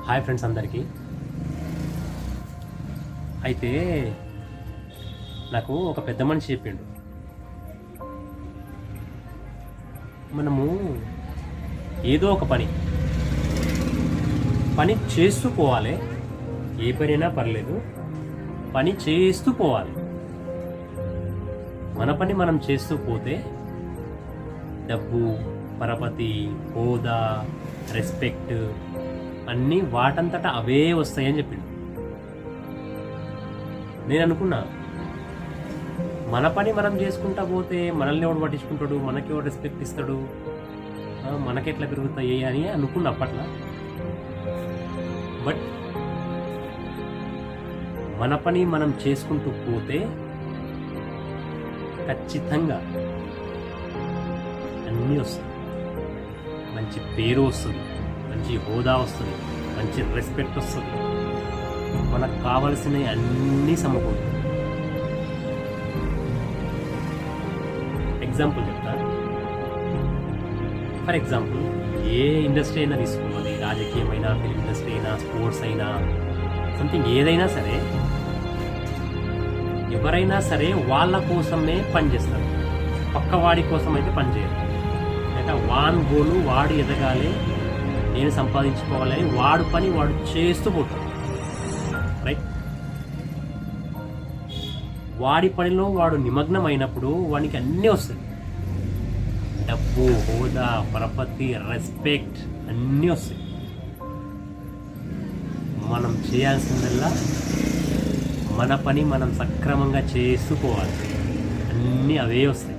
Hi friends అందరికీ. అయితే నాకు ఒక పెద్ద మనిషి చెప్పిండు, మనము ఏదో ఒక పని చేస్తూ పోవాలి. ఏ పనైనా పర్లేదు, పని చేస్తూ పోవాలి. మన పని మనం చేస్తూ పోతే డబ్బు, పరపతి, హోదా, రెస్పెక్ట్ అన్నీ వాటంతటా అవే వస్తాయని చెప్పిండు. నేను అనుకున్నా, మన పని మనం చేసుకుంటా పోతే మనల్ని ఎవడు పట్టించుకుంటాడు, మనకి ఎవడు రెస్పెక్ట్ ఇస్తాడు, మనకెట్లా పెరుగుతాయి అని అనుకున్నా అప్పట్లో. బట్ మన పని మనం చేసుకుంటూ పోతే ఖచ్చితంగా అన్నీ వస్తాయి. మంచి పేరు వస్తుంది, మంచి హోదా వస్తుంది, మంచి రెస్పెక్ట్ వస్తుంది, మనకు కావలసినవి అన్నీ సమకూరుతాయి. ఎగ్జాంపుల్ చెప్తా. ఫర్ ఎగ్జాంపుల్, ఏ ఇండస్ట్రీ అయినా తీసుకోవాలి, రాజకీయమైనా, ఫిల్మ్ ఇండస్ట్రీ అయినా, స్పోర్ట్స్ అయినా, సంథింగ్ ఏదైనా సరే, ఎవరైనా సరే వాళ్ళ కోసమే పనిచేస్తారు, పక్కవాడి కోసం అయితే పనిచేయరు. అంటే వాన్ గోలు వాడు ఎదగాలి, నేను సంపాదించుకోవాలని వాడు పని వాడు చేస్తూ పోతాడు. రైట్? వాడి పనిలో వాడు నిమగ్నం అయినప్పుడు వానికి అన్నీ వస్తాయి. డబ్బు, హోదా, పరపతి, రెస్పెక్ట్ అన్నీ వస్తాయి. మనం చేయాల్సిందల్లా మన పని మనం సక్రమంగా చేస్తూ పోవాలి, అన్నీ అవే వస్తాయి.